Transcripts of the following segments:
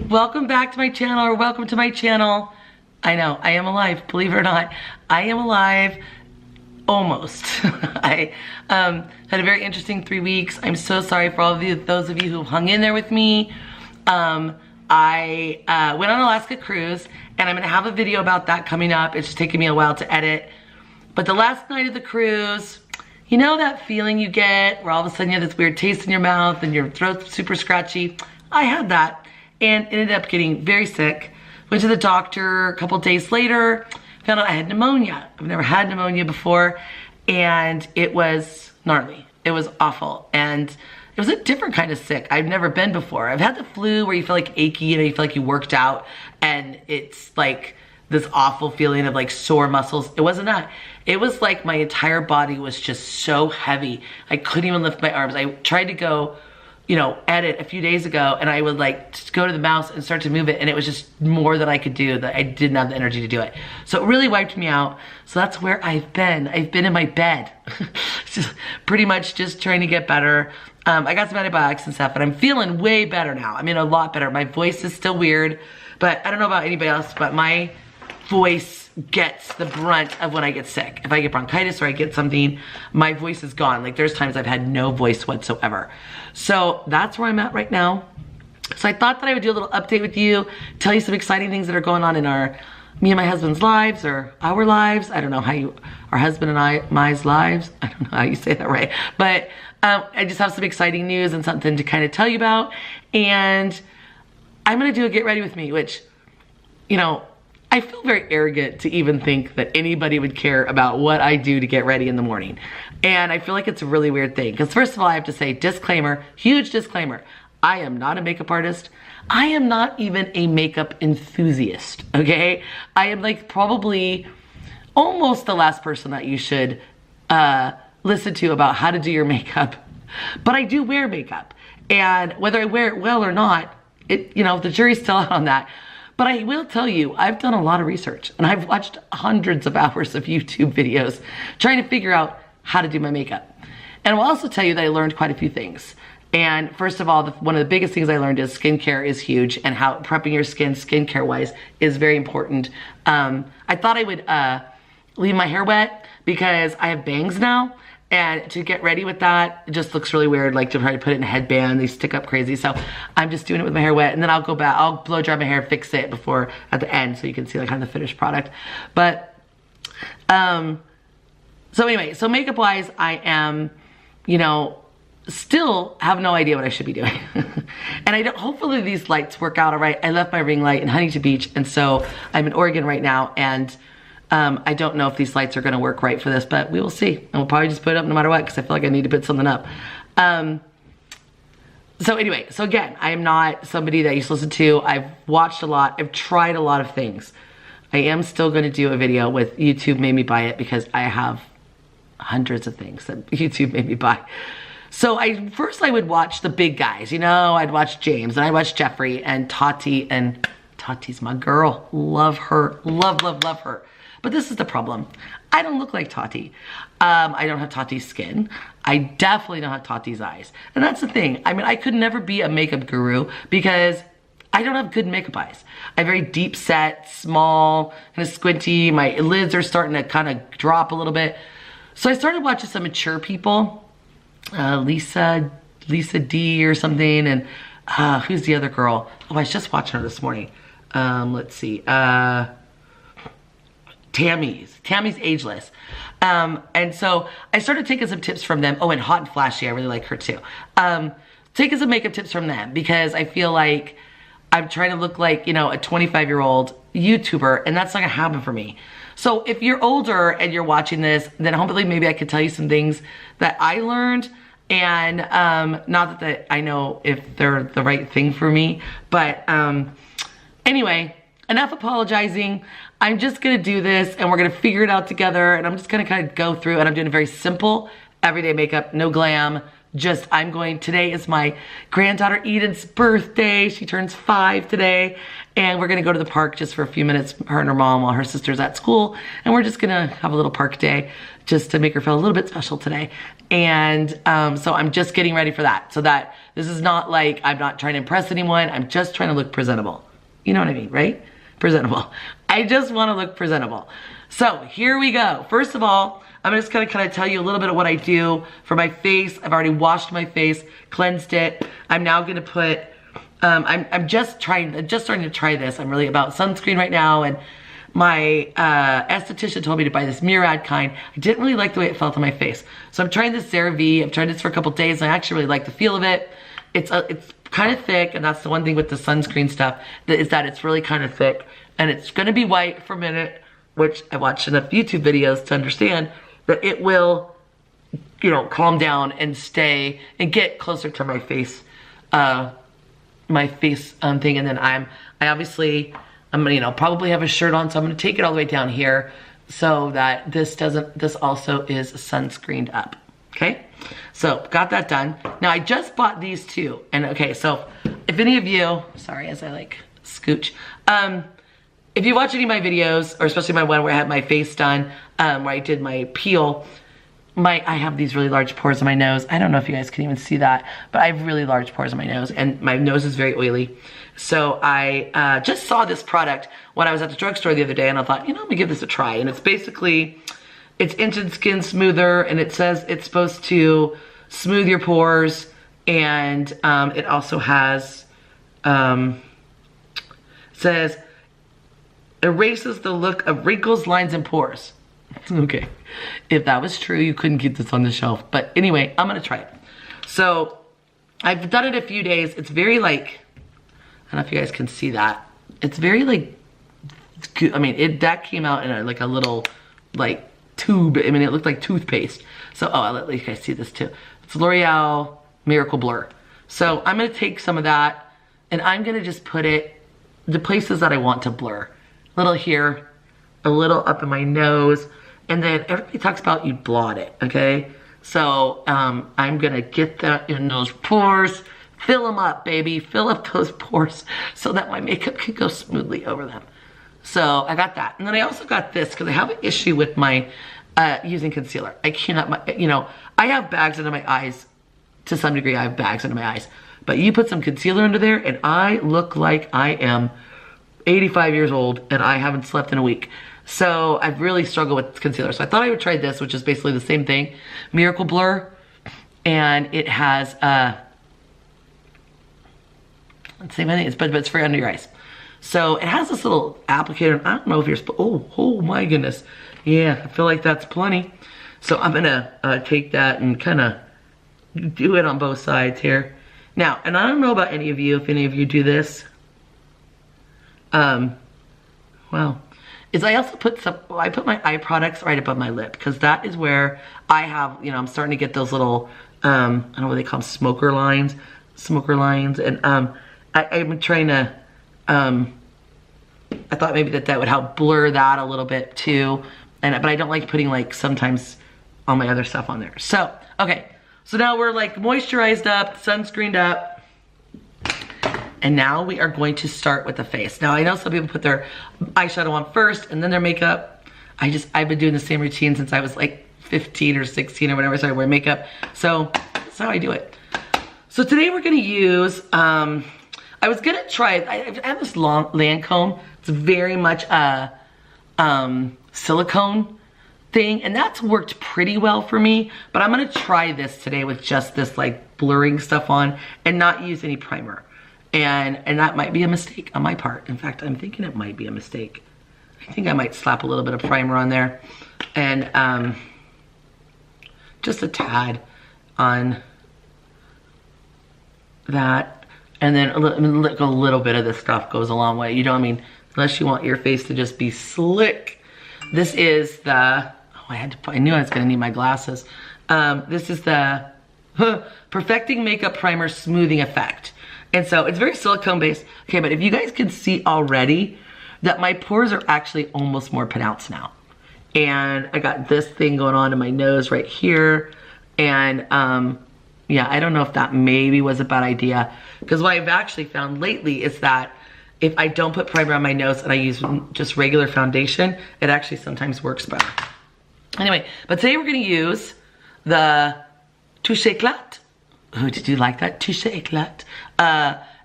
Welcome back to my channel, or welcome to my channel. I know, I am alive, believe it or not. I am alive, almost. I had a very interesting 3 weeks. I'm so sorry for all of you, those of you who hung in there with me. I went on an Alaska cruise, and I'm gonna have a video about that coming up. It's just taking me a while to edit. But the last night of the cruise, you know that feeling you get where all of a sudden you have this weird taste in your mouth and your throat's super scratchy? I had that and ended up getting very sick. Went to the doctor a couple days later, found out I had pneumonia. I've never had pneumonia before, and it was gnarly. It was awful, and it was a different kind of sick. I've never been before. I've had the flu where you feel like achy, you know, you feel like you worked out, and it's like this awful feeling of like sore muscles. It wasn't that. It was like my entire body was just so heavy. I couldn't even lift my arms. I tried to go, you know, edit a few days ago, and I would like just go to the mouse and start to move it, and it was just more than I could do, that I didn't have the energy to do it. So it really wiped me out. So that's where I've been. I've been in my bed. Just pretty much just trying to get better. I got some antibiotics and stuff, and I'm feeling way better now. I mean, a lot better. My voice is still weird, but I don't know about anybody else, but my voice gets the brunt of when I get sick. If I get bronchitis or I get something, my voice is gone. Like there's times I've had no voice whatsoever. So that's where I'm at right now. So I thought that I would do a little update with you, tell you some exciting things that are going on in me and my husband's lives, or our lives. I don't know how you, our husband and my's lives. I don't know how you say that right. But I just have some exciting news and something to kind of tell you about. And I'm gonna do a get ready with me, which, you know, I feel very arrogant to even think that anybody would care about what I do to get ready in the morning. And I feel like it's a really weird thing. Because first of all, I have to say, disclaimer, huge disclaimer. I am not a makeup artist. I am not even a makeup enthusiast, okay? I am like probably almost the last person that you should listen to about how to do your makeup. But I do wear makeup. And whether I wear it well or not, you know, the jury's still out on that. But I will tell you, I've done a lot of research, and I've watched hundreds of hours of YouTube videos trying to figure out how to do my makeup. And I'll also tell you that I learned quite a few things. And first of all, one of the biggest things I learned is skincare is huge, and how prepping your skin skincare-wise is very important. I thought I would leave my hair wet because I have bangs now. And to get ready with that, it just looks really weird, like to try to put it in a headband, they stick up crazy. So I'm just doing it with my hair wet, and then I'll go back, I'll blow dry my hair, fix it before, at the end, so you can see like kind of the finished product. But, so anyway, so makeup wise, I am, you know, still have no idea what I should be doing. And I don't, hopefully these lights work out all right. I left my ring light in Huntington Beach, and so I'm in Oregon right now, and I don't know if these lights are gonna work right for this, but we will see. And we'll probably just put it up no matter what, because I feel like I need to put something up. So anyway, so again, I am not somebody that you listen to. I've watched a lot, I've tried a lot of things. I am still gonna do a video with YouTube made me buy it, because I have hundreds of things that YouTube made me buy. So first I would watch the big guys, you know, I'd watch James, and I'd watch Jeffrey and Tati, and Tati's my girl. Love her, love, love, love her. But this is the problem. I don't look like Tati. I don't have Tati's skin. I definitely don't have Tati's eyes. And that's the thing. I mean, I could never be a makeup guru because I don't have good makeup eyes. I have very deep set, small, kind of squinty. My lids are starting to kind of drop a little bit. So I started watching some mature people. Lisa D or something. And who's the other girl? Oh, I was just watching her this morning. Let's see. Tammy's Ageless. And so I started taking some tips from them. Oh, and Hot and Flashy, I really like her too. Taking some makeup tips from them, because I feel like I'm trying to look like, you know, a 25-year-old YouTuber, and that's not gonna happen for me. So if you're older and you're watching this, then hopefully maybe I could tell you some things that I learned, and not that I know if they're the right thing for me, but anyway, enough apologizing. I'm just gonna do this, and we're gonna figure it out together, and I'm just gonna kind of go through, and I'm doing a very simple, everyday makeup, no glam, today is my granddaughter Eden's birthday. She turns 5 today. And we're gonna go to the park just for a few minutes, her and her mom, while her sister's at school. And we're just gonna have a little park day just to make her feel a little bit special today. And so I'm just getting ready for that. So that this is not like I'm not trying to impress anyone. I'm just trying to look presentable. You know what I mean, right? Presentable. I just wanna look presentable. So here we go. First of all, I'm just gonna kind of tell you a little bit of what I do for my face. I've already washed my face, cleansed it. I'm now gonna put, I'm just starting to try this. I'm really about sunscreen right now, and my esthetician told me to buy this Murad kind. I didn't really like the way it felt on my face. So I'm trying this CeraVe. I've tried this for a couple days, and I actually really like the feel of it. It's kind of thick, and that's the one thing with the sunscreen stuff, is that it's really kind of thick. And it's gonna be white for a minute, which I watched enough YouTube videos to understand that it will, you know, calm down and stay and get closer to my face, thing. And then I obviously, I'm gonna, you know, probably have a shirt on, so I'm gonna take it all the way down here so that this also is sunscreened up, okay? So, got that done. Now, I just bought these two, and okay, so if any of you, sorry as I like scooch, if you watch any of my videos, or especially my one where I had my face done, where I did my peel, I have these really large pores in my nose. I don't know if you guys can even see that, but I have really large pores in my nose, and my nose is very oily. So I just saw this product when I was at the drugstore the other day, and I thought, you know, let me give this a try. And it's basically, it's Instant Skin Smoother, and it says it's supposed to smooth your pores, and it also has, says, erases the look of wrinkles, lines, and pores. Okay, if that was true, you couldn't keep this on the shelf. But anyway, I'm gonna try it. So I've done it a few days. It's very like, I don't know if you guys can see that. It's very like, I mean, that came out in a little like tube. I mean, it looked like toothpaste. So, oh, I'll let you guys see this too. It's L'Oreal Miracle Blur. So I'm gonna take some of that, and I'm gonna just put it the places that I want to blur. A little here, a little up in my nose, and then everybody talks about you blot it, okay? So I'm gonna get that in those pores, fill them up, baby, fill up those pores so that my makeup can go smoothly over them. So I got that, and then I also got this because I have an issue with my using concealer. I cannot, you know, I have bags under my eyes. To some degree, I have bags under my eyes, but you put some concealer under there, and I look like I am 85 years old and I haven't slept in a week. So I've really struggled with concealer. So I thought I would try this, which is basically the same thing, Miracle Blur, and it has same thing, but it's for under your eyes. So it has this little applicator. I don't know if you're oh my goodness, yeah, I feel like that's plenty. So I'm gonna take that and kind of do it on both sides here. Now, and I don't know about any of you, if any of you do this. Well, is I also put I put my eye products right above my lip, because that is where I have, you know, I'm starting to get those little, I don't know what they call them, smoker lines, and I'm trying to, I thought maybe that would help blur that a little bit too, but I don't like putting like sometimes all my other stuff on there. So, okay, so now we're like moisturized up, sunscreened up. And now we are going to start with the face. Now I know some people put their eyeshadow on first and then their makeup. I've been doing the same routine since I was like 15 or 16 or whatever, so I wear makeup. So that's how I do it. So today we're gonna use, I was gonna try, I have this long Lancome. It's very much a silicone thing, and that's worked pretty well for me, but I'm gonna try this today with just this like blurring stuff on and not use any primer. And that might be a mistake on my part. In fact, I'm thinking it might be a mistake. I think I might slap a little bit of primer on there, and just a tad on that, and then a little bit of this stuff goes a long way. You know what I mean? Unless you want your face to just be slick. This is the, I knew I was gonna need my glasses. This is the Perfecting Makeup Primer Smoothing Effect. And so it's very silicone based. Okay, but if you guys can see already that my pores are actually almost more pronounced now. And I got this thing going on in my nose right here. And, Yeah, I don't know if that maybe was a bad idea. Because what I've actually found lately is that if I don't put primer on my nose and I use just regular foundation, it actually sometimes works better. Anyway, but today we're gonna use the Touche Éclat. Oh, did you like that? Touche Éclat.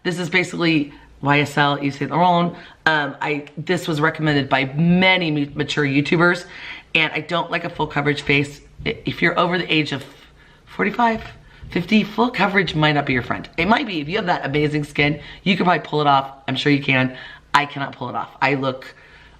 This is basically YSL Yves Saint Laurent. This was recommended by many mature YouTubers, and I don't like a full coverage face. If you're over the age of 45, 50, full coverage might not be your friend. It might be. If you have that amazing skin, you can probably pull it off. I'm sure you can. I cannot pull it off. I look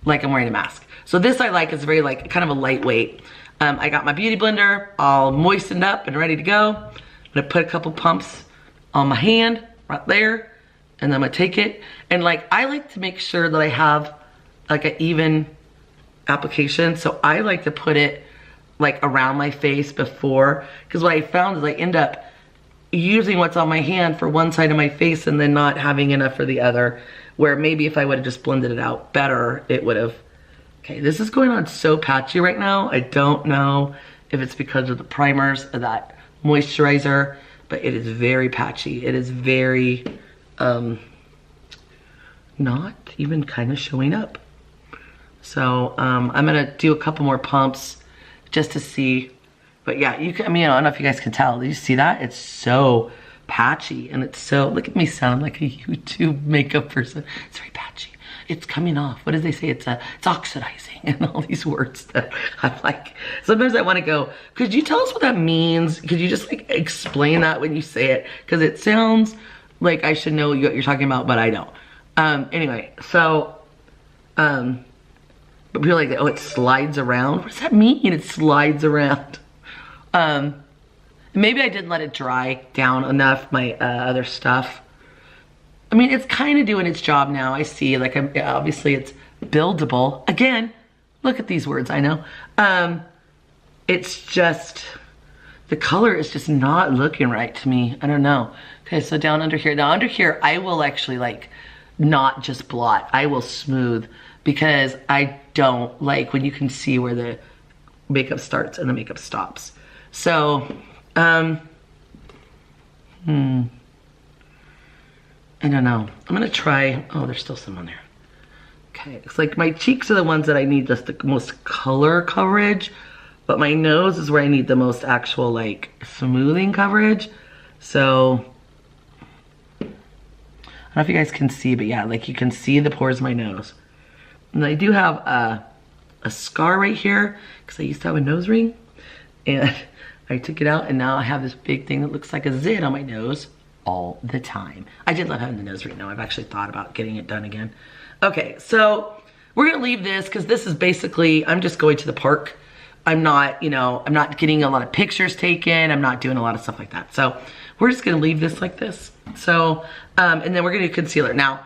like I'm wearing a mask. So this I like. It's very like kind of a lightweight. I got my beauty blender all moistened up and ready to go. I'm gonna put a couple pumps on my hand right there, and then I'm gonna take it. And like, I like to make sure that I have like an even application. So I like to put it like around my face before, because what I found is I end up using what's on my hand for one side of my face and then not having enough for the other, where maybe if I would have just blended it out better, it would have. Okay, this is going on so patchy right now. I don't know if it's because of the primers or that moisturizer, but it is very patchy. It is very not even kind of showing up. So I'm gonna do a couple more pumps just to see. But yeah, you can, I mean, I don't know if you guys can tell. Do you see that? It's so patchy, and it's so, look at me sound like a YouTube makeup person. It's very patchy. It's coming off. What does they say? It's oxidizing, and all these words that I'm like, sometimes I want to go, could you tell us what that means? Could you just like explain that when you say it? Because it sounds like I should know what you're talking about, but I don't. Anyway, so, but people are like, oh, it slides around. What does that mean? It slides around. Maybe I didn't let it dry down enough, my other stuff. I mean, it's kind of doing its job now. I see, like, obviously it's buildable. Again, look at these words, I know. It's just, the color is just not looking right to me. I don't know. Okay, so down under here. Now under here, I will actually like, not just blot. I will smooth, because I don't like when you can see where the makeup starts and the makeup stops. So, I don't know. I'm gonna try, oh, there's still some on there. Okay, it's like my cheeks are the ones that I need just the most color coverage, but my nose is where I need the most actual like smoothing coverage. So, I don't know if you guys can see, but yeah, like you can see the pores of my nose. And I do have a scar right here, because I used to have a nose ring, and I took it out, and now I have this big thing that looks like a zit on my nose all the time. I did love having the nose ring though. I've actually thought about getting it done again. Okay, so we're gonna leave this, because this is basically, I'm just going to the park. I'm not, you know, I'm not getting a lot of pictures taken. I'm not doing a lot of stuff like that. So we're just gonna leave this like this. So, and then we're gonna do concealer. Now,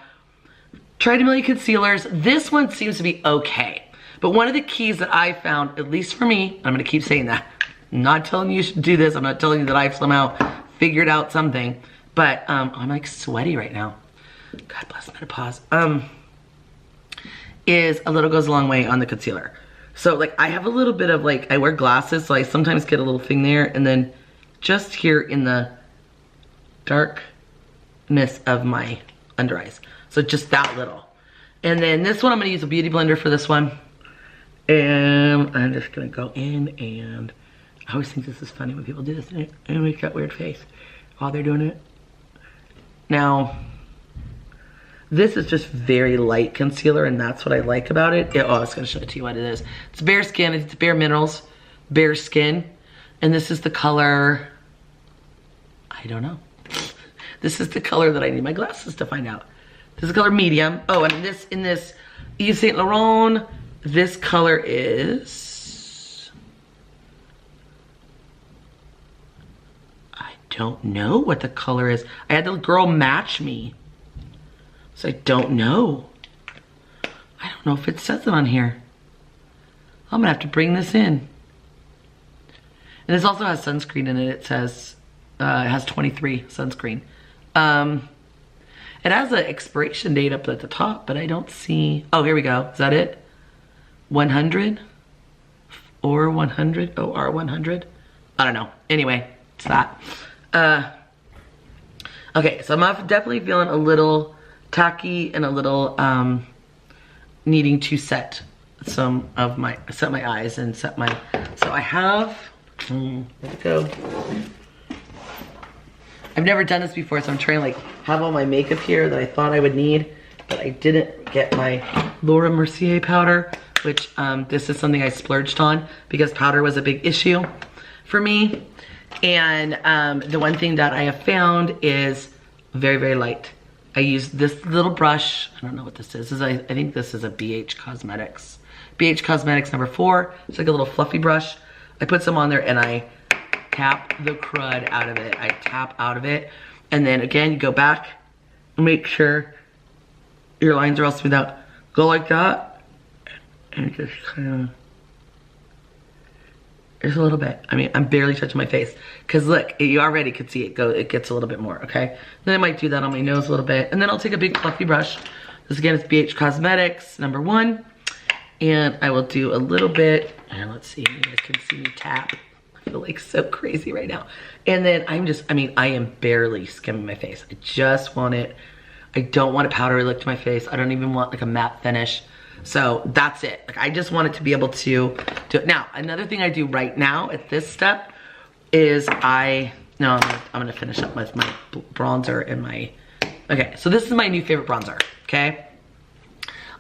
tried a million concealers. This one seems to be okay. But one of the keys that I found, at least for me, I'm gonna keep saying that. I'm not telling you should do this. I'm not telling you that I've somehow figured out something. But I'm like sweaty right now. God bless menopause. Is a little goes a long way on the concealer. So like I have a little bit of like, I wear glasses, so I sometimes get a little thing there, and then just here in the darkness of my under eyes. So just that little. And then this one, I'm gonna use a beauty blender for this one. And I'm just gonna go in, and I always think this is funny when people do this and make that weird face while they're doing it. Now, this is just very light concealer, and that's what I like about it. Oh, I was gonna show it to you what it is. It's Bare Skin, it's Bare Minerals, Bare Skin. And this is the color, I don't know. This is the color that I need my glasses to find out. This is the color medium. Oh, and this, in this Yves Saint Laurent, this color is, I don't know what the color is. I had the girl match me. So I don't know. I don't know if it says it on here. I'm gonna have to bring this in. And this also has sunscreen in it. It says, it has 23 sunscreen. It has an expiration date up at the top, but I don't see, oh, here we go. Is that it? 100 or 100, OR 100. I don't know. Anyway, it's that. Okay, so I'm definitely feeling a little tacky and a little needing to set my eyes and set my, so I have, let's go. I've never done this before, so I'm trying to like have all my makeup here that I thought I would need, but I didn't get my Laura Mercier powder, which this is something I splurged on because powder was a big issue for me. And the one thing that I have found is very, very light. I use this little brush. I don't know what this is. I think this is a BH Cosmetics. BH Cosmetics number 4. It's like a little fluffy brush. I put some on there and I tap the crud out of it. I tap out of it. And then again, you go back and make sure your lines are all smooth out. Go like that. And just kind of, just a little bit. I mean, I'm barely touching my face. Cause look, you already could see it go, it gets a little bit more, okay? Then I might do that on my nose a little bit. And then I'll take a big fluffy brush. This again is BH Cosmetics, number 1. And I will do a little bit, and let's see, you guys can see me tap. I feel like so crazy right now. And then I am barely skimming my face. I just want it, I don't want a powdery look to my face. I don't even want like a matte finish. So that's it. Like I just want it to be able to do it. Now, another thing I do right now at this step is I'm gonna finish up with my bronzer and my, okay, so this is my new favorite bronzer, okay?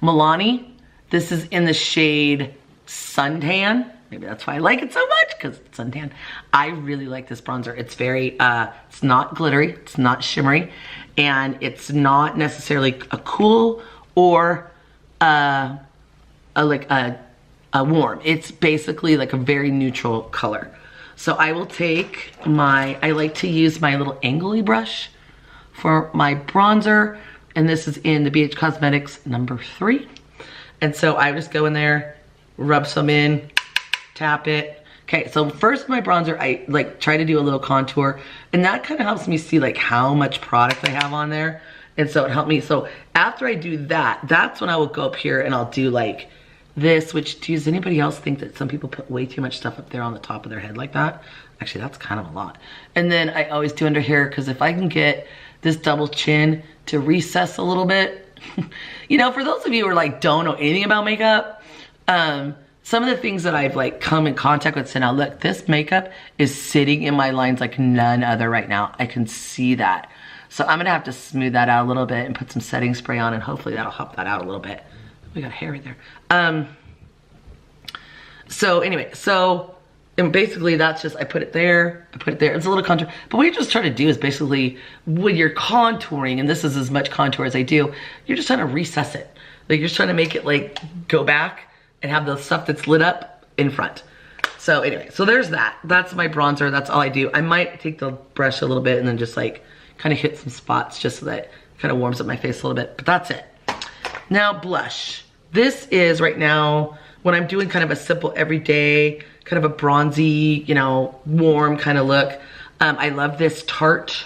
Milani, this is in the shade Suntan. Maybe that's why I like it so much, because it's suntan. I really like this bronzer. It's very, it's not glittery, it's not shimmery, and it's not necessarily a cool or a warm. It's basically like a very neutral color. So I will take I like to use my little angly brush for my bronzer, and this is in the BH Cosmetics number 3. And so I just go in there, rub some in, tap it. Okay, so first my bronzer, I like try to do a little contour, and that kind of helps me see like how much product I have on there. And so it helped me. So after I do that, that's when I will go up here and I'll do like this, which does anybody else think that some people put way too much stuff up there on the top of their head like that? Actually, that's kind of a lot. And then I always do under here, because if I can get this double chin to recess a little bit, you know, for those of you who are like, don't know anything about makeup, some of the things that I've like come in contact with, so now look, this makeup is sitting in my lines like none other right now. I can see that. So I'm gonna have to smooth that out a little bit and put some setting spray on, and hopefully that'll help that out a little bit. We got hair right there. So anyway, and basically that's just, I put it there, it's a little contour. But what you just try to do is basically, when you're contouring, and this is as much contour as I do, you're just trying to recess it. Like you're just trying to make it like go back and have the stuff that's lit up in front. So anyway, so there's that. That's my bronzer, that's all I do. I might take the brush a little bit and then just like kind of hit some spots just so that it kind of warms up my face a little bit, but that's it. Now blush. This is right now when I'm doing kind of a simple everyday, kind of a bronzy, you know, warm kind of look. I love this Tarte.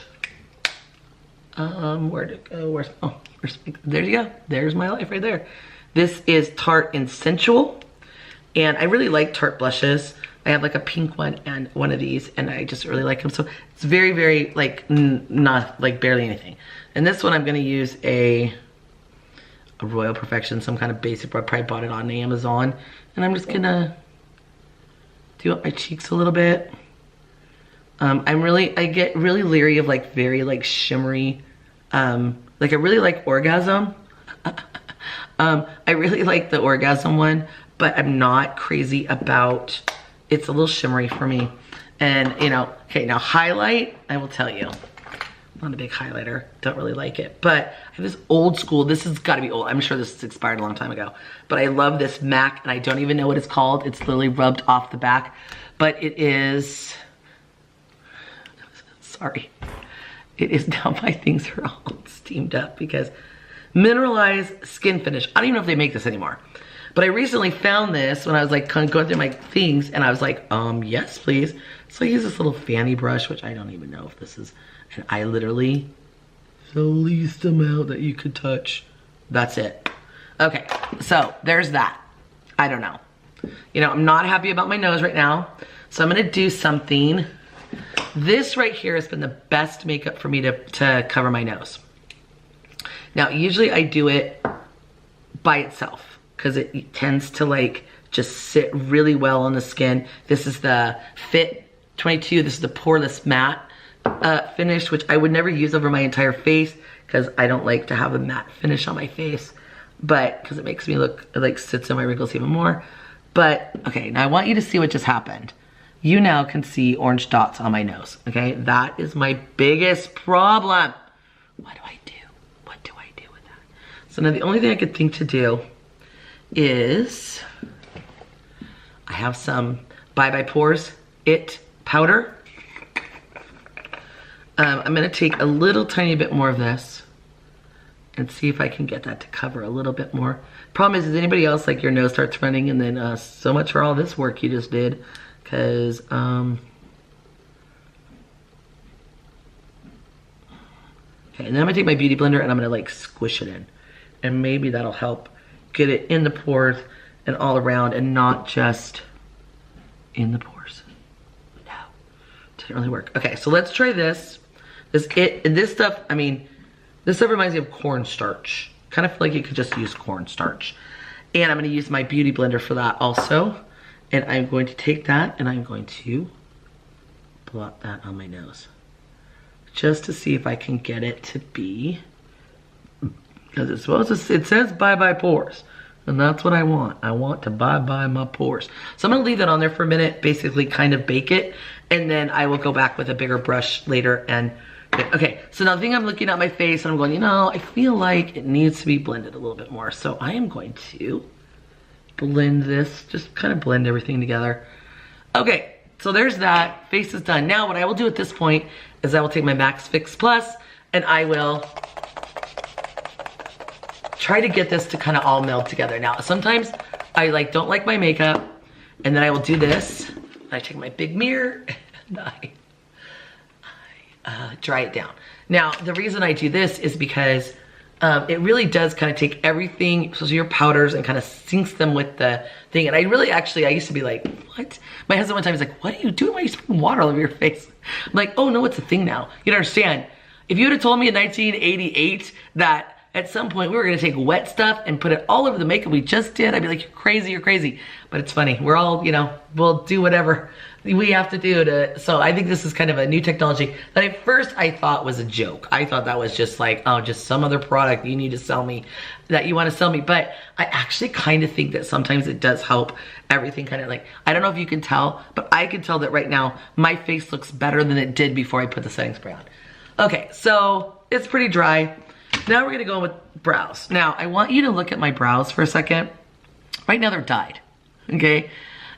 Where'd it go? There you go. There's my life right there. This is Tarte in Sensual. And I really like Tarte blushes. I have like a pink one and one of these, and I just really like them. So it's very, very like, not like barely anything. And this one I'm gonna use a Royal Perfection, some kind of basic, I probably bought it on Amazon. And I'm just gonna do up my cheeks a little bit. I get really leery of like very like shimmery, like I really like Orgasm. I really like the Orgasm one, but I'm not crazy about, it's a little shimmery for me. And you know, okay, now highlight, I will tell you, I'm not a big highlighter, don't really like it, but I have this old school, this has got to be old, I'm sure this is expired a long time ago, but I love this MAC, and I don't even know what it's called. It's literally rubbed off the back, but it is, sorry, it is, now my things are all steamed up because mineralized skin finish. I don't even know if they make this anymore, but I recently found this when I was like kind of going through my things, and I was like, yes please. So I use this little fanny brush, which I don't even know if this is, and I literally, the least amount that you could touch, that's it. Okay, so there's that. I don't know. You know, I'm not happy about my nose right now, so I'm gonna do something This right here has been the best makeup for me to cover my nose. Now, usually I do it by itself because it tends to like just sit really well on the skin. This is the Fit 22. This is the poreless matte finish, which I would never use over my entire face because I don't like to have a matte finish on my face, but because it makes me look, it like sits in my wrinkles even more. But okay, now I want you to see what just happened. You now can see orange dots on my nose, okay? That is my biggest problem. What do I do? What do I do with that? So now the only thing I could think to do is, I have some Bye Bye Pores It powder. I'm gonna take a little tiny bit more of this and see if I can get that to cover a little bit more. Problem is anybody else like your nose starts running and then so much for all this work you just did, because okay, and then I'm gonna take my beauty blender and I'm gonna like squish it in, and maybe that'll help get it in the pores and all around and not just in the pores. No, didn't really work. Okay, so let's try this. This stuff, I mean, this stuff reminds me of cornstarch. Kind of feel like you could just use cornstarch. And I'm gonna use my beauty blender for that also. And I'm going to take that and I'm going to blot that on my nose. Just to see if I can get it to be, because it's supposed to, it says bye bye pores. And that's what I want. I want to bye bye my pores. So I'm gonna leave that on there for a minute, basically kind of bake it. And then I will go back with a bigger brush later and, okay. So now the thing, I'm looking at my face and I'm going, you know, I feel like it needs to be blended a little bit more. So I am going to blend this, just kind of blend everything together. Okay, so there's that. Face is done. Now what I will do at this point is I will take my Max Fix Plus and I will try to get this to kind of all meld together. Now sometimes I like don't like my makeup, and then I will do this. I take my big mirror and I dry it down. Now the reason I do this is because it really does kind of take everything, especially your powders, and kind of syncs them with the thing. And I really actually, I used to be like, what? My husband one time was like, what are you doing? Why are you spraying water all over your face? I'm like, oh no, it's a thing now. You don't understand. If you would have told me in 1988 that at some point we were gonna take wet stuff and put it all over the makeup we just did, I'd be like, you're crazy, you're crazy. But it's funny, we're all, you know, we'll do whatever we have to do to, so I think this is kind of a new technology that at first I thought was a joke. I thought that was just like, oh, just some other product you need to sell me, that you wanna sell me. But I actually kind of think that sometimes it does help everything kind of like, I don't know if you can tell, but I can tell that right now my face looks better than it did before I put the setting spray on. Okay, so it's pretty dry. Now we're gonna go with brows. Now I want you to look at my brows for a second. Right now they're dyed, okay?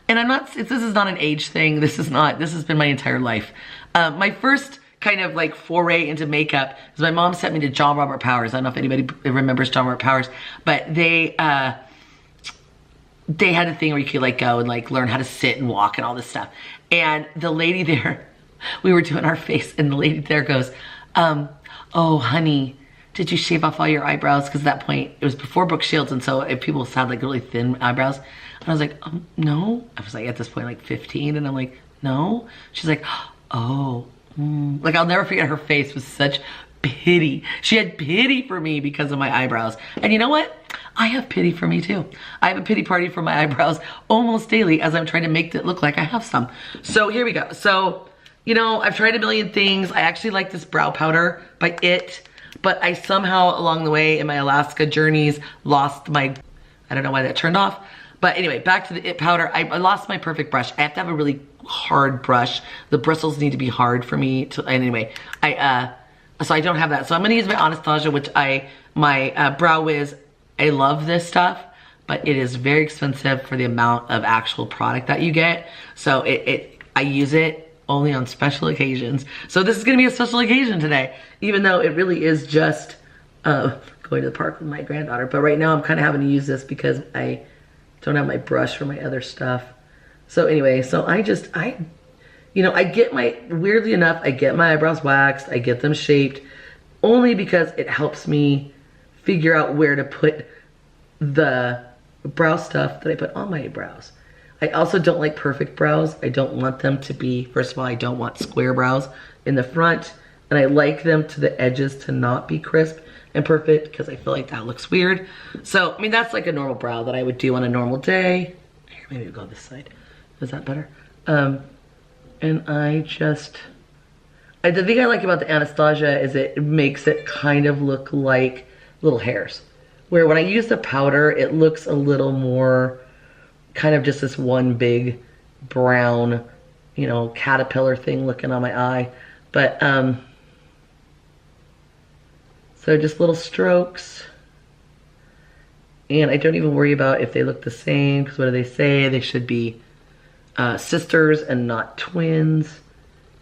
And I'm not, this is not an age thing. This is not, this has been my entire life. My first kind of like foray into makeup is my mom sent me to John Robert Powers. I don't know if anybody remembers John Robert Powers, but they had a thing where you could like go and like learn how to sit and walk and all this stuff. And the lady there, we were doing our face and the lady there goes, oh honey, did you shave off all your eyebrows? Because at that point, it was before Brooke Shields, and so if people had like really thin eyebrows, and I was like, no. I was like at this point like 15, and I'm like, no. She's like, oh. Like I'll never forget her face with such pity. She had pity for me because of my eyebrows. And you know what? I have pity for me too. I have a pity party for my eyebrows almost daily as I'm trying to make it look like I have some. So here we go. So, you know, I've tried a million things. I actually like this brow powder by It. But I somehow along the way in my Alaska journeys lost my, I don't know why that turned off. But anyway, back to the It powder. I lost my perfect brush. I have to have a really hard brush. The bristles need to be hard for me to, anyway, so I don't have that. So I'm gonna use my Anastasia, which my Brow Wiz. I love this stuff, but it is very expensive for the amount of actual product that you get. So I use it only on special occasions. So this is gonna be a special occasion today, even though it really is just going to the park with my granddaughter. But right now I'm kind of having to use this because I don't have my brush for my other stuff. So anyway, so you know, I get my, weirdly enough, I get my eyebrows waxed, I get them shaped, only because it helps me figure out where to put the brow stuff that I put on my brows. I also don't like perfect brows. I don't want them to be, first of all, I don't want square brows in the front, and I like them to the edges to not be crisp and perfect because I feel like that looks weird. So, I mean, that's like a normal brow that I would do on a normal day. Here, maybe we'll go this side. Is that better? And the thing I like about the Anastasia is it makes it kind of look like little hairs. Where when I use the powder, it looks a little more kind of just this one big brown, you know, caterpillar thing looking on my eye. But, so just little strokes. And I don't even worry about if they look the same, because what do they say? They should be sisters and not twins.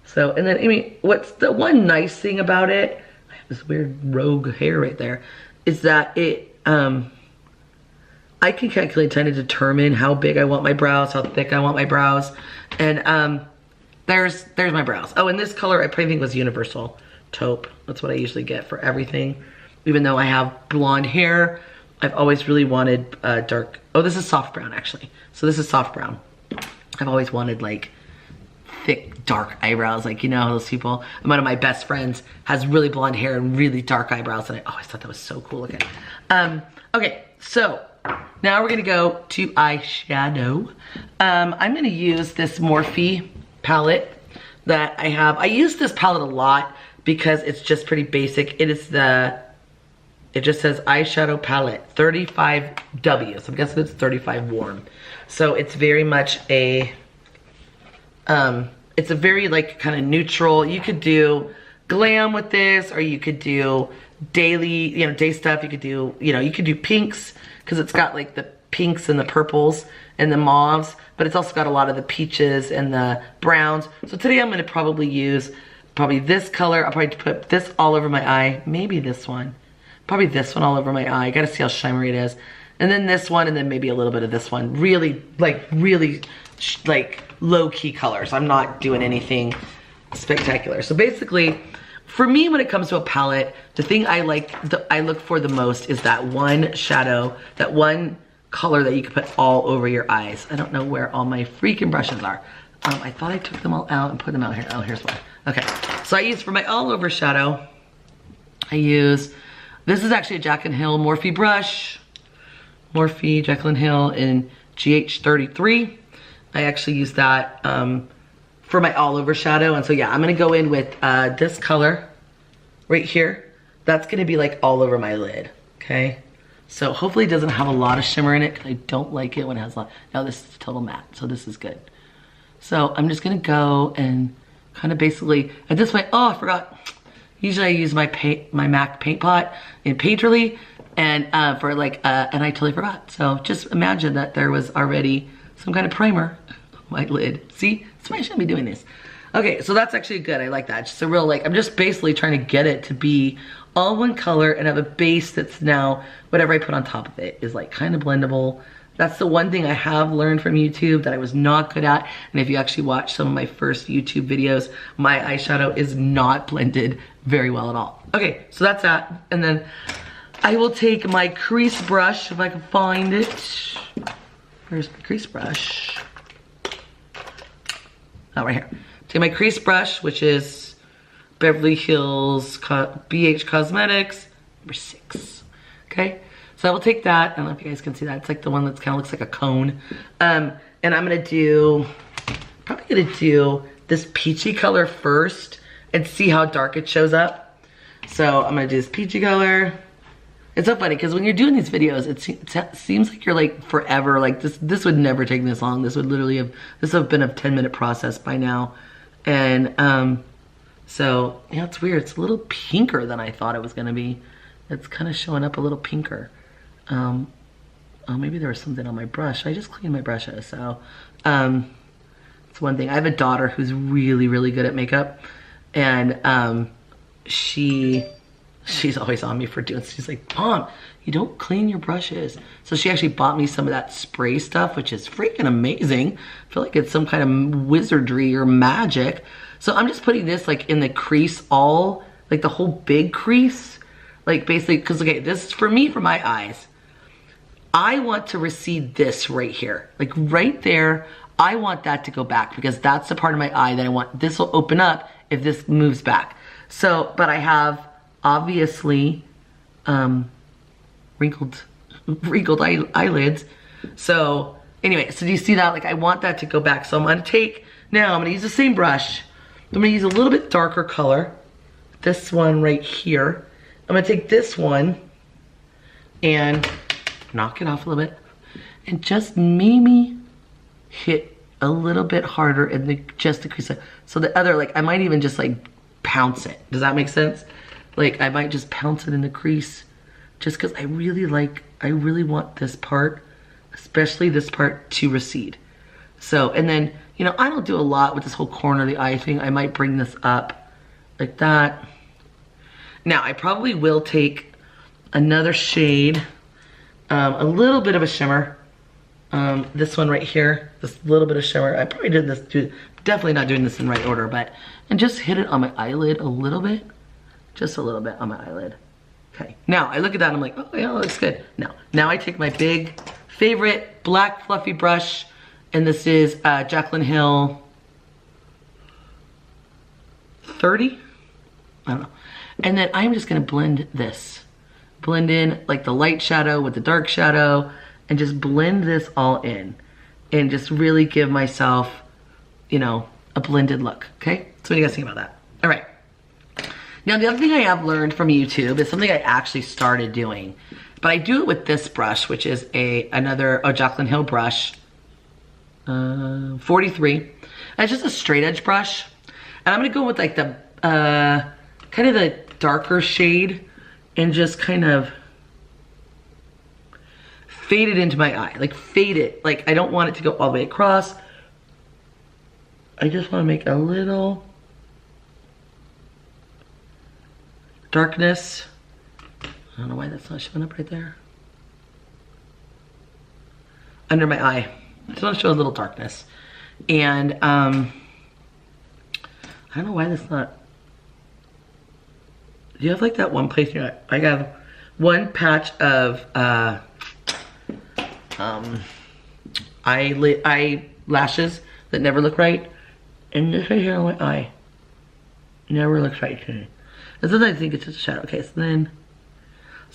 So, and then, I mean, what's the one nice thing about it, I have this weird rogue hair right there, is that it, I can calculate, trying to determine how big I want my brows, how thick I want my brows. And there's my brows. Oh, and this color I probably think was Universal Taupe. That's what I usually get for everything. Even though I have blonde hair, I've always really wanted dark, oh, this is soft brown actually. So this is soft brown. I've always wanted like thick, dark eyebrows. Like, you know, those people, and one of my best friends has really blonde hair and really dark eyebrows, and I always thought that was so cool looking. Okay, so now we're gonna go to eyeshadow. I'm gonna use this Morphe palette that I have. I use this palette a lot because it's just pretty basic. It just says eyeshadow palette 35W, so I'm guessing it's 35 warm. So it's very much a, it's a very like kind of neutral. You could do glam with this, or you could do daily, you know, day stuff. You could do, you know, you could do pinks, because it's got like the pinks and the purples and the mauves, but it's also got a lot of the peaches and the browns. So today I'm gonna probably use this color. I'll probably put this all over my eye, maybe this one. Probably this one all over my eye. I gotta see how shimmery it is. And then this one, and then maybe a little bit of this one. Really low-key colors. I'm not doing anything spectacular. So basically, for me, when it comes to a palette, the thing I look for the most is that one shadow, that one color that you can put all over your eyes. I don't know where all my freaking brushes are. I thought I took them all out and put them out here. Oh, here's one. Okay, so I use for my all over shadow, I use, this is actually a Jack & Hill Morphe brush. Morphe Jack & Hill in GH33. I actually use that for my all over shadow. And so yeah, I'm gonna go in with this color right here. That's gonna be like all over my lid, okay? So hopefully it doesn't have a lot of shimmer in it, because I don't like it when it has a lot. Now this is total matte, so this is good. So I'm just gonna go and kind of basically, at this point, oh, I forgot. Usually I use my MAC paint pot in Painterly, and for like, and I totally forgot. So just imagine that there was already some kind of primer on my lid. See, that's why I shouldn't be doing this. Okay, so that's actually good. I like that. Just a real, like, I'm just basically trying to get it to be all one color and have a base that's now, whatever I put on top of it is like kind of blendable. That's the one thing I have learned from YouTube that I was not good at. And if you actually watch some of my first YouTube videos, my eyeshadow is not blended very well at all. Okay, so that's that. And then I will take my crease brush, if I can find it. Where's my crease brush? Oh, right here. Take my crease brush, which is Beverly Hills BH Cosmetics, number 6. Okay? So I will take that. I don't know if you guys can see that. It's like the one that kind of looks like a cone. And I'm gonna do, probably gonna do this peachy color first and see how dark it shows up. So I'm gonna do this peachy color. It's so funny because when you're doing these videos, it seems like you're like forever. Like this would never take this long. This would literally have, this would have been a 10-minute process by now. And so yeah, it's weird. It's a little pinker than I thought it was gonna be. It's kind of showing up a little pinker. Oh, maybe there was something on my brush. I just cleaned my brushes, so it's one thing. I have a daughter who's really, really good at makeup, and she's always on me for doing. She's like, Mom, you don't clean your brushes. So she actually bought me some of that spray stuff, which is freaking amazing. I feel like it's some kind of wizardry or magic. So I'm just putting this like in the crease, all like the whole big crease, like basically, because okay, this is for me, for my eyes. I want to recede this right here. Like right there, I want that to go back because that's the part of my eye that I want. This will open up if this moves back. So, but I have obviously wrinkled eyelids. So anyway, so do you see that? Like I want that to go back. So I'm gonna take, now I'm gonna use the same brush. I'm gonna use a little bit darker color. This one right here. I'm gonna take this one and knock it off a little bit and just maybe hit a little bit harder in the, just the crease. So the other, like I might even just like pounce it. Does that make sense? Like I might just pounce it in the crease just because I really want this part, especially this part, to recede. So, and then, you know, I don't do a lot with this whole corner of the eye thing. I might bring this up like that. Now, I probably will take another shade, a little bit of a shimmer. This one right here, this little bit of shimmer. I probably did this, definitely not doing this in right order, but, and just hit it on my eyelid a little bit. Just a little bit on my eyelid. Okay, now I look at that and I'm like, oh yeah, that looks good. Now I take my big favorite black fluffy brush, and this is Jaclyn Hill 30? I don't know. And then I'm just gonna blend this. Blend in like the light shadow with the dark shadow and just blend this all in and just really give myself, you know, a blended look, okay? So what do you guys think about that? All right. Now the other thing I have learned from YouTube is something I actually started doing, but I do it with this brush, which is another Jaclyn Hill brush, 43. And it's just a straight edge brush. And I'm gonna go with like the, kind of the darker shade and just kind of fade it into my eye. Like fade it. Like I don't want it to go all the way across. I just want to make a little darkness. I don't know why that's not showing up right there. Under my eye. I just want to show a little darkness. And I don't know why that's not. Do you have like that one place in your eye? I got one patch of eyelashes that never look right. And this right here on my eye never looks right to me. And sometimes I think it's just a shadow.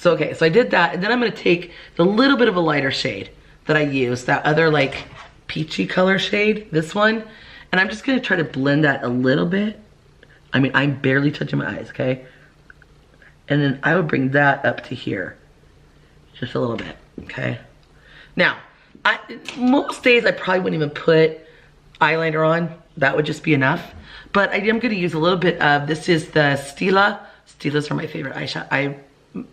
Okay, so I did that, and then I'm gonna take the little bit of a lighter shade that I used, that other like peachy color shade, this one, and I'm just gonna try to blend that a little bit. I mean, I'm barely touching my eyes, okay? And then I would bring that up to here, just a little bit, okay? Now, most days I probably wouldn't even put eyeliner on. That would just be enough. But I am gonna use a little bit of, this is the Stila. Stilas are my favorite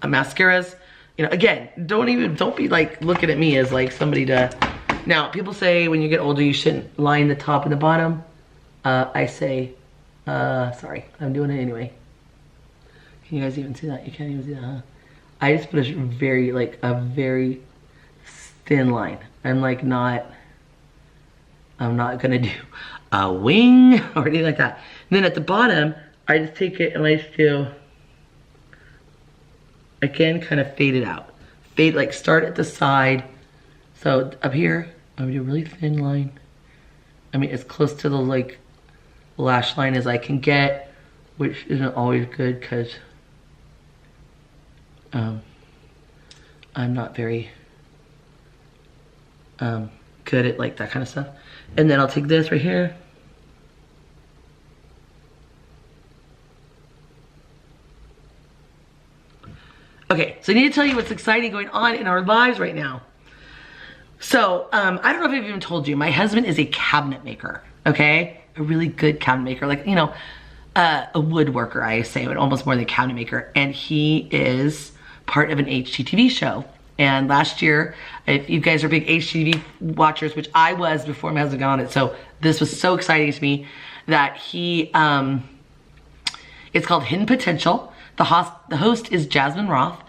mascaras. You know, again, don't be like looking at me as like somebody to, now people say when you get older you shouldn't line the top and the bottom. I say, sorry, I'm doing it anyway. Can you guys even see that? You can't even see that, huh? I just put a very thin line. I'm not gonna do a wing or anything like that. And then at the bottom, I just take it and I just do, again, kind of fade it out. Fade, like start at the side. So up here, I'm gonna do a really thin line. I mean, as close to the like lash line as I can get, which isn't always good because I'm not very good at like that kind of stuff. And then I'll take this right here. Okay, so I need to tell you what's exciting going on in our lives right now. So, I don't know if I've even told you, my husband is a cabinet maker, okay? A really good cabinet maker, like, you know, a woodworker, I say, but almost more than a cabinet maker. And he is part of an HGTV show. And last year, if you guys are big HGTV watchers, which I was before my husband got on it, so this was so exciting to me that he, it's called Hidden Potential. The host is Jasmine Roth,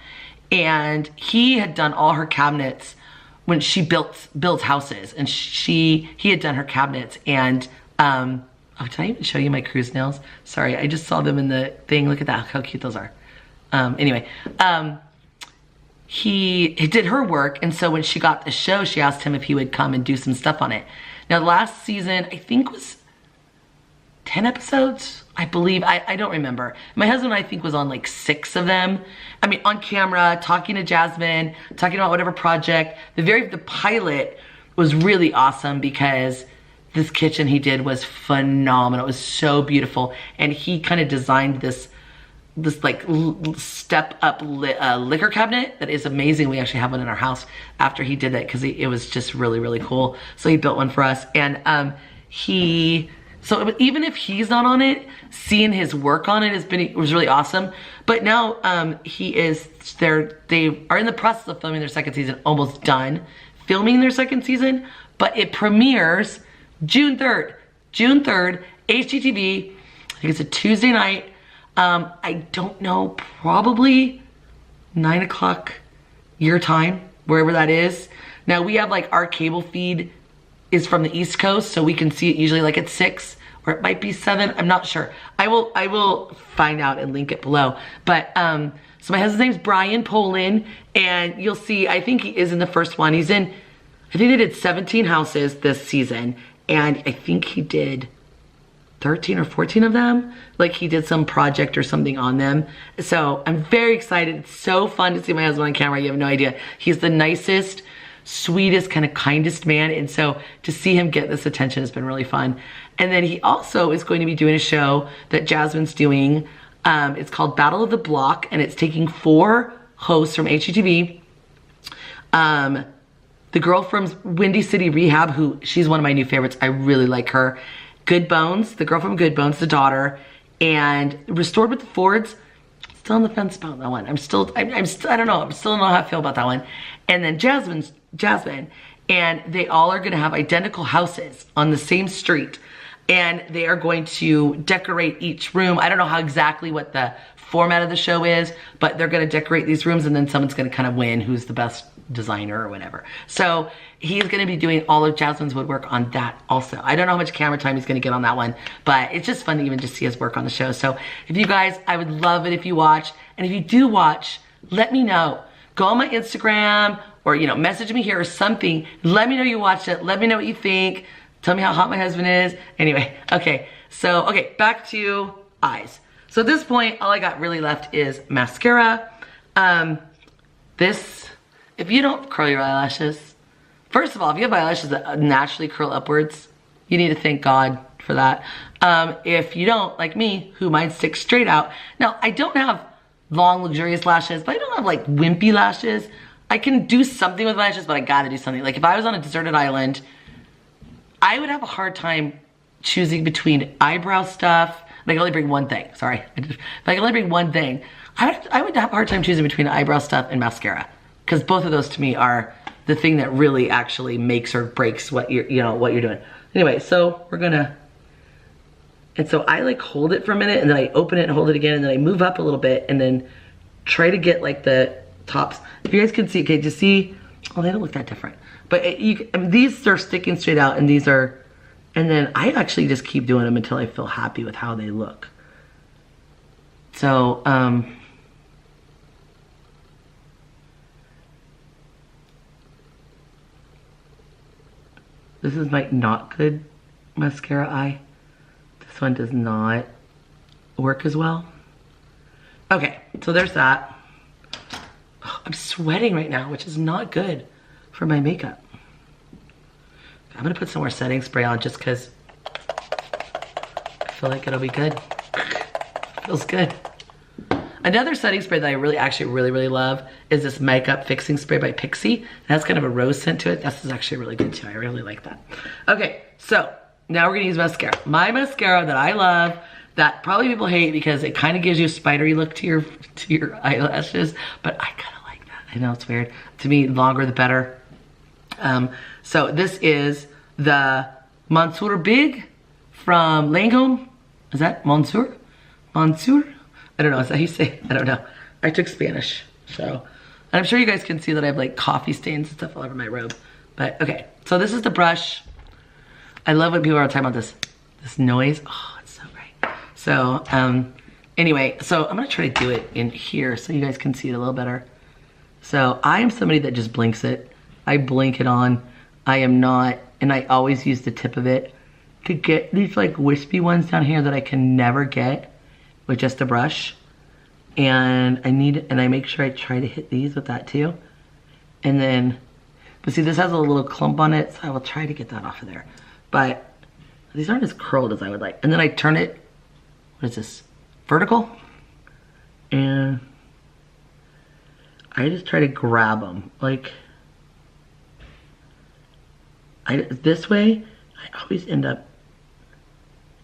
and he had done all her cabinets when she built houses, and he had done her cabinets. And oh, did I even show you my cruise nails? Sorry, I just saw them in the thing. Look at that, how cute those are. Anyway, he did her work, and so when she got the show, she asked him if he would come and do some stuff on it. Now, the last season, I think was 10 episodes, I believe. I don't remember. My husband, I think, was on like 6 of them. I mean, on camera, talking to Jasmine, talking about whatever project. The pilot was really awesome because this kitchen he did was phenomenal. It was so beautiful, and he kind of designed this like step up liquor cabinet that is amazing. We actually have one in our house after he did that because it was just really, really cool. So he built one for us, and so even if he's not on it, seeing his work on it was really awesome. But now they are in the process of filming their second season, almost done filming their second season, but it premieres June 3rd, HGTV. I think it's a Tuesday night. I don't know, probably 9 o'clock your time, wherever that is. Now we have like our cable feed is from the East Coast, so we can see it usually like at 6, or it might be 7, I'm not sure. I will find out and link it below. But so my husband's name's Brian Poland, and you'll see, I think he is in the first one. He's in, I think they did 17 houses this season, and I think he did 13 or 14 of them. Like he did some project or something on them. So I'm very excited. It's so fun to see my husband on camera. You have no idea. He's the nicest, sweetest, kind of kindest man. And so to see him get this attention has been really fun. And then he also is going to be doing a show that Jasmine's doing. It's called Battle of the Block, and it's taking 4 hosts from HGTV. The girl from Windy City Rehab, she's one of my new favorites. I really like her. Good Bones, the girl from Good Bones, the daughter, and Restored with the Fords. Still on the fence about that one. I don't know. I still don't know how I feel about that one. And then Jasmine, and they all are gonna have identical houses on the same street, and they are going to decorate each room. I don't know how exactly what the format of the show is, but they're gonna decorate these rooms, and then someone's gonna kind of win who's the best designer or whatever. So he's gonna be doing all of Jasmine's woodwork on that also. I don't know how much camera time he's gonna get on that one, but it's just fun to even just see his work on the show. So if you guys, I would love it if you watch, and if you do watch, let me know. Go on my Instagram, or message me here or something. Let me know you watched it. Let me know what you think. Tell me how hot my husband is. Anyway, okay, back to eyes. So at this point, all I got really left is mascara. If you don't curl your eyelashes, first of all, if you have eyelashes that naturally curl upwards, you need to thank God for that. If you don't, like me, who mine stick straight out. Now, I don't have long, luxurious lashes, but I don't have like wimpy lashes. I can do something with lashes, but I gotta do something. Like if I was on a deserted island, I would have a hard time choosing between eyebrow stuff. I can only bring one thing, sorry. If I can only bring one thing, I would have a hard time choosing between eyebrow stuff and mascara, because both of those to me are the thing that really actually makes or breaks what you're doing. Anyway, so we're gonna, and so I like hold it for a minute, and then I open it and hold it again, and then I move up a little bit, and then try to get like the tops. If you guys can see, okay, just see, oh, they don't look that different. But these are sticking straight out, and these are, and then I actually just keep doing them until I feel happy with how they look. So, this is my not good mascara eye. This one does not work as well. Okay, so there's that. Oh, I'm sweating right now, which is not good for my makeup. I'm gonna put some more setting spray on just because I feel like it'll be good. Feels good. Another setting spray that I really love is this makeup fixing spray by Pixie. It has kind of a rose scent to it. This is actually really good too. I really like that. Okay, so now we're gonna use mascara. My mascara that I love, that probably people hate because it kind of gives you a spidery look to your eyelashes, but I kind of like that. I know it's weird. To me, longer the better. So this is the Monsieur Big from Lancome. Is that Monsieur? Monsieur? I don't know, is that how you say it? I don't know. I took Spanish, so. And I'm sure you guys can see that I have like coffee stains and stuff all over my robe. But okay, so this is the brush. I love when people are talking about this noise. Oh, it's so great. So, anyway, so I'm gonna try to do it in here so you guys can see it a little better. So I am somebody that just blinks it. I blink it on. I am not, and I always use the tip of it to get these like wispy ones down here that I can never get with just a brush. And I make sure I try to hit these with that too. And then, but see, this has a little clump on it, so I will try to get that off of there. But these aren't as curled as I would like. And then I turn it, what is this, vertical? And I just try to grab them. Like, this way, I always end up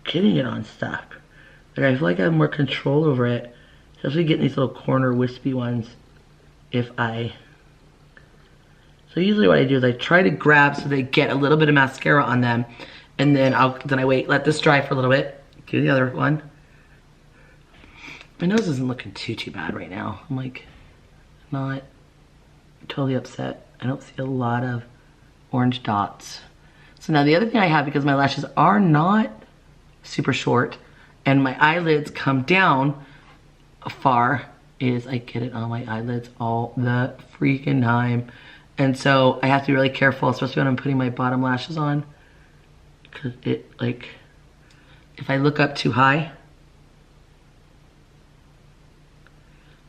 getting it on stuff. Like, I feel like I have more control over it, especially getting these little corner wispy ones. So usually what I do is I try to grab so they get a little bit of mascara on them, and then I wait, let this dry for a little bit. Do the other one. My nose isn't looking too bad right now. I'm like, not totally upset. I don't see a lot of orange dots. So now the other thing I have, because my lashes are not super short and my eyelids come down far, is I get it on my eyelids all the freaking time. And so I have to be really careful, especially when I'm putting my bottom lashes on, because it, like, if I look up too high,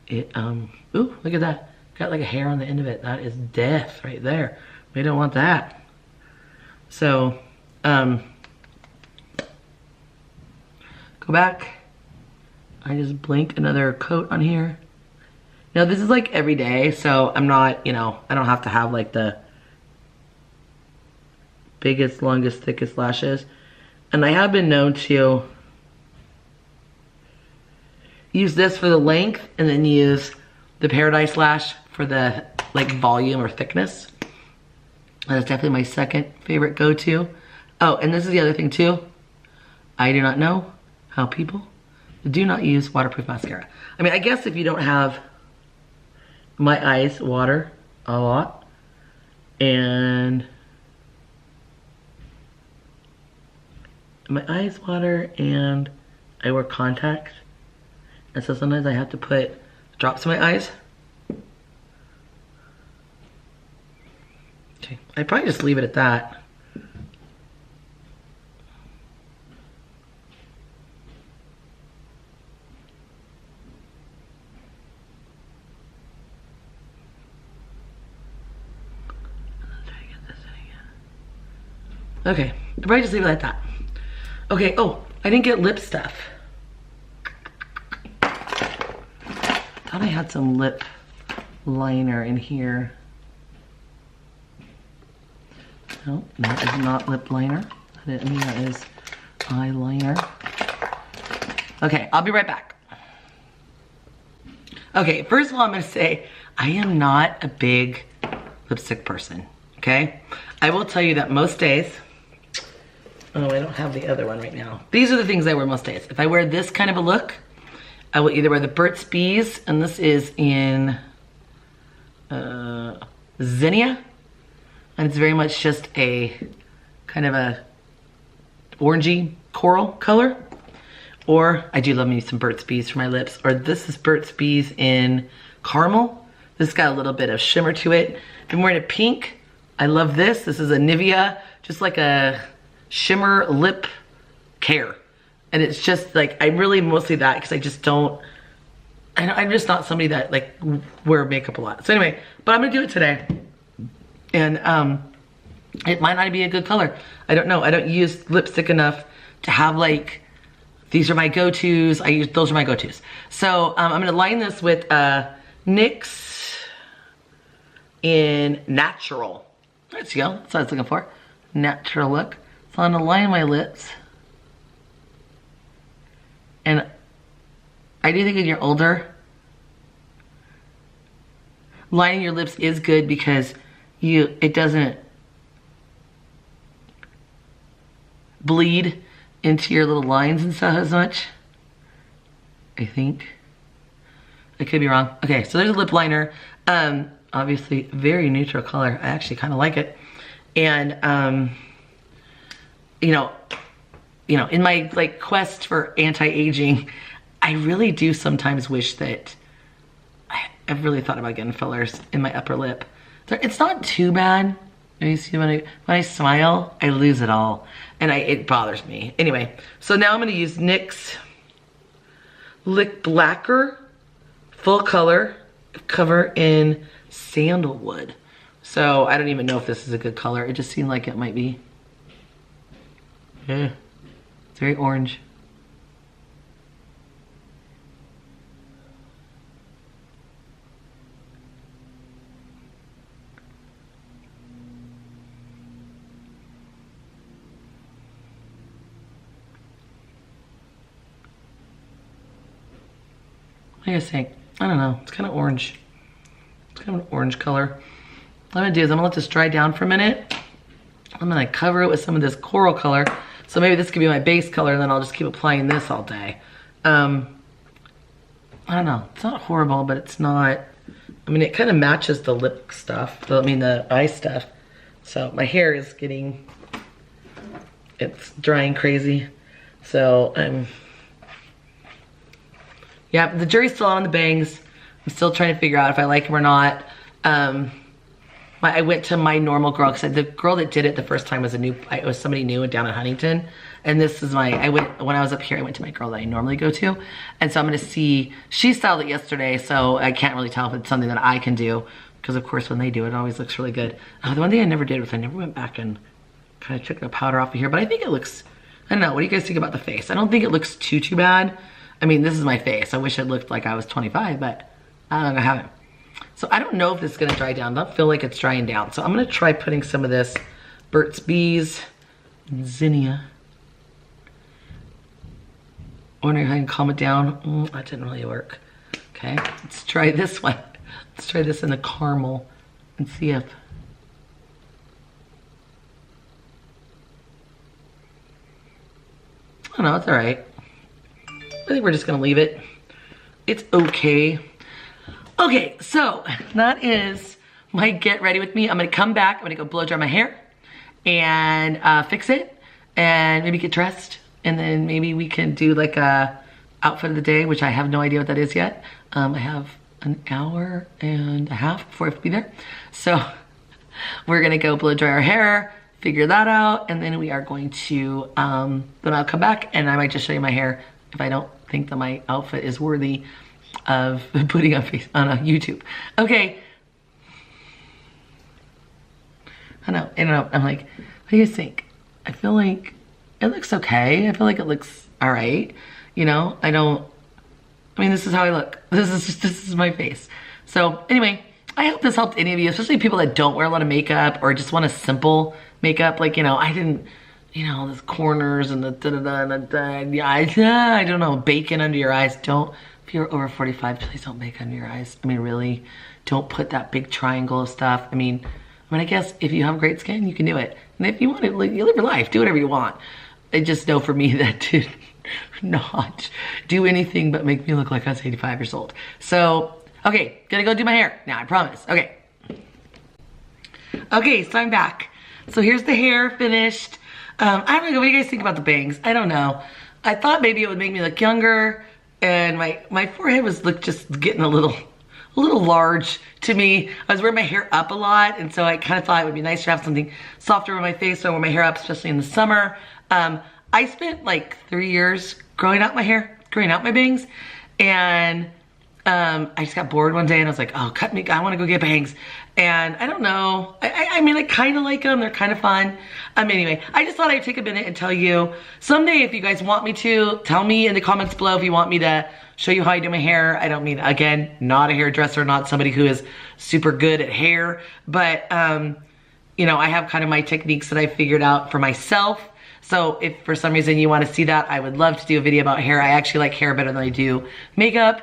it, ooh, look at that. Got like a hair on the end of it. That is death right there. We don't want that. So, go back. I just blink another coat on here. Now this is like every day, so I'm not, you know, I don't have to have like the biggest, longest, thickest lashes. And I have been known to use this for the length and then use the Paradise Lash for the like volume or thickness. That's definitely my second favorite go-to. Oh, and this is the other thing too. I do not know how people do not use waterproof mascara. I mean, I guess if you don't have, my eyes water a lot, and my eyes water, and I wear contacts, and so sometimes I have to put drops in my eyes. Okay, I'd probably just leave it at that. Okay, I'll probably just leave it like that. Okay, oh, I didn't get lip stuff. Thought I had some lip liner in here. No, that is not lip liner. I mean, that is eyeliner. Okay, I'll be right back. Okay, first of all, I'm gonna say, I am not a big lipstick person, okay? I will tell you that most days, oh, I don't have the other one right now. These are the things I wear most days. If I wear this kind of a look, I will either wear the Burt's Bees, and this is in Zinnia, and it's very much just a kind of a orangey coral color. Or I do love me some Burt's Bees for my lips. Or this is Burt's Bees in Caramel. This got a little bit of shimmer to it. I'm wearing a pink. I love this. This is a Nivea, just like a shimmer lip care. And it's just like, I'm really mostly that because I just don't, I'm just not somebody that like wear makeup a lot. So anyway, but I'm gonna do it today. And it might not be a good color. I don't know. I don't use lipstick enough to have like, these are my go-tos. Those are my go-tos. So I'm gonna line this with NYX in Natural. There you go, that's what I was looking for. Natural look. So I'm gonna line my lips. And I do think when you're older, lining your lips is good because it doesn't bleed into your little lines and stuff as much. I think. I could be wrong. Okay, so there's a lip liner. Obviously, very neutral color. I actually kind of like it. And, you know, in my like quest for anti-aging, I really do sometimes wish that I've really thought about getting fillers in my upper lip. It's not too bad. You see when I smile, I lose it all. And it bothers me. Anyway, so now I'm gonna use NYX Lick Blacker Full Color Cover in Sandalwood. So I don't even know if this is a good color. It just seemed like it might be. Yeah, it's very orange. What do you guys think? I don't know. It's kind of orange. It's kind of an orange color. What I'm gonna do is I'm gonna let this dry down for a minute. I'm gonna cover it with some of this coral color. So maybe this could be my base color, and then I'll just keep applying this all day. I don't know. It's not horrible, but it's not. I mean, it kind of matches the lip stuff. The eye stuff. So my hair is it's drying crazy. So yeah, the jury's still on the bangs. I'm still trying to figure out if I like them or not. I went to my normal girl, because the girl that did it the first time was somebody new down in Huntington. And this is when I was up here, I went to my girl that I normally go to. And so I'm gonna see, she styled it yesterday, so I can't really tell if it's something that I can do. Because of course when they do it, it always looks really good. The one thing I never did was I never went back and kind of took the powder off of here, but I think it looks, I don't know, what do you guys think about the face? I don't think it looks too bad. I mean, this is my face. I wish it looked like I was 25, but I haven't. So I don't know if this is gonna dry down. I don't feel like it's drying down. So I'm gonna try putting some of this Burt's Bees Zinnia. Wondering if I can calm it down. That didn't really work. Okay, let's try this one. Let's try this in the caramel and see if. I don't know, it's all right. I think we're just gonna leave it. It's okay. Okay, so that is my get ready with me. I'm gonna come back, I'm gonna go blow dry my hair and fix it and maybe get dressed. And then maybe we can do like a outfit of the day, which I have no idea what that is yet. I have an hour and a half before I have to be there. So we're gonna go blow dry our hair, figure that out, and then we are going to, then I'll come back and I might just show you my hair if I don't think that my outfit is worthy of putting on a YouTube. Okay. I don't know. I'm like, what do you think? I feel like it looks okay. I feel like it looks all right. You know, I mean, this is how I look. This is my face. So anyway, I hope this helped any of you, especially people that don't wear a lot of makeup or just want a simple makeup. Like, you know, I didn't, you know, the corners and the da-da-da and the I don't know, bacon under your eyes. If you're over 45, please don't bake under your eyes. I mean, really, don't put that big triangle of stuff. I mean, I guess if you have great skin, you can do it. And if you want to, you live your life, do whatever you want. I just know for me that did not do anything but make me look like I was 85 years old. So, okay, gonna go do my hair now, I promise. Okay. Okay, so I'm back. So here's the hair finished. I don't know, what do you guys think about the bangs? I don't know. I thought maybe it would make me look younger, and my forehead was just getting a little large to me. I was wearing my hair up a lot, and so I kind of thought it would be nice to have something softer on my face, so I wear my hair up, especially in the summer. I spent like 3 years growing out my hair, growing out my bangs, and I just got bored one day and I was like, oh, cut me, I want to go get bangs. And I don't know, I mean, I kind of like them, they're kind of fun. Anyway, I just thought I'd take a minute and tell you, someday if you guys want me to, tell me in the comments below if you want me to show you how I do my hair. I don't mean, again, not a hairdresser, not somebody who is super good at hair, but you know, I have kind of my techniques that I figured out for myself. So if for some reason you want to see that, I would love to do a video about hair. I actually like hair better than I do makeup.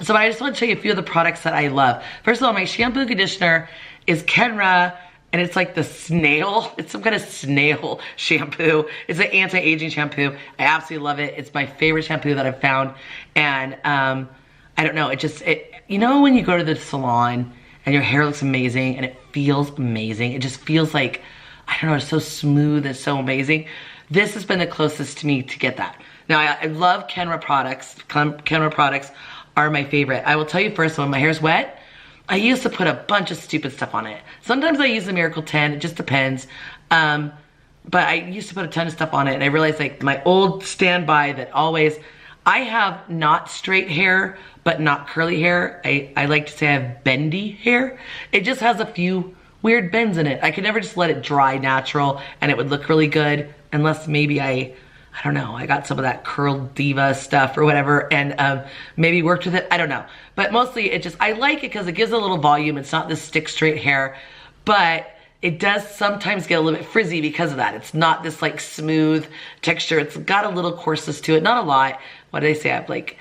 So I just want to show you a few of the products that I love. First of all, my shampoo and conditioner is Kenra, and it's like the snail. It's some kind of snail shampoo. It's an anti-aging shampoo. I absolutely love it. It's my favorite shampoo that I've found. And I don't know, you know when you go to the salon and your hair looks amazing and it feels amazing? It just feels like, I don't know, it's so smooth, it's so amazing. This has been the closest to me to get that. Now, I love Kenra products. are my favorite. I will tell you first, when my hair's wet, I used to put a bunch of stupid stuff on it. Sometimes I use the Miracle 10, it just depends. But I used to put a ton of stuff on it, and I realized like my old standby that always, I have not straight hair, but not curly hair. I like to say I have bendy hair. It just has a few weird bends in it. I could never just let it dry natural and it would look really good, unless maybe I don't know, I got some of that curled diva stuff or whatever, and maybe worked with it, I don't know. But mostly it just, I like it because it gives a little volume. It's not this stick straight hair, but it does sometimes get a little bit frizzy because of that. It's not this like smooth texture. It's got a little coarseness to it, not a lot. What did I say? I have like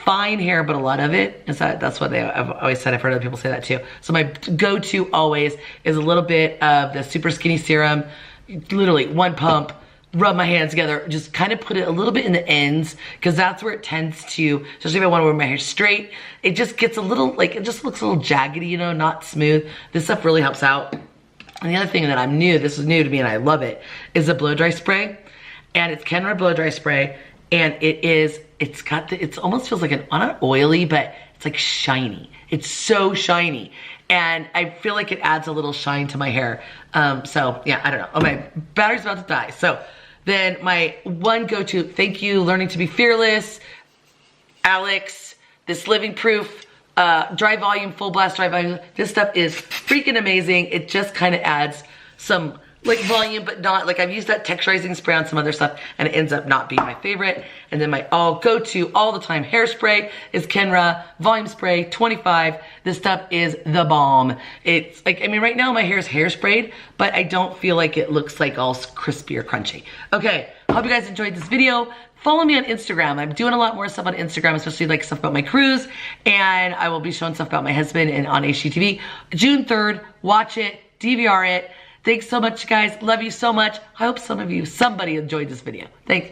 fine hair, but a lot of it. That's what I've always said. I've heard other people say that too. So my go-to always is a little bit of the Super Skinny Serum, literally one pump, rub my hands together, just kind of put it a little bit in the ends, because that's where it tends to, especially if I want to wear my hair straight, it just gets a little, like, it just looks a little jaggedy, you know, not smooth. This stuff really helps out. And the other thing that I'm new, this is new to me and I love it, is a blow dry spray. And it's Kenra blow dry spray. And it's got the, it almost feels like not oily, but it's like shiny. It's so shiny. And I feel like it adds a little shine to my hair. So yeah, I don't know. Oh, my battery's about to die. So then my one go-to, thank you, Learning to be Fearless, Alex, this Living Proof, dry volume, full blast dry volume. This stuff is freaking amazing. It just kind of adds some like volume, but not like, I've used that texturizing spray on some other stuff and it ends up not being my favorite. And then my go-to all the time hairspray is Kenra Volume Spray 25. This stuff is the bomb. It's like, I mean, right now my hair is hairsprayed, but I don't feel like it looks like all crispy or crunchy. Okay, hope you guys enjoyed this video. Follow me on Instagram. I'm doing a lot more stuff on Instagram, especially like stuff about my cruise, and I will be showing stuff about my husband and on HGTV. June 3rd, watch it, DVR it. Thanks so much, guys. Love you so much. I hope somebody enjoyed this video. Thanks.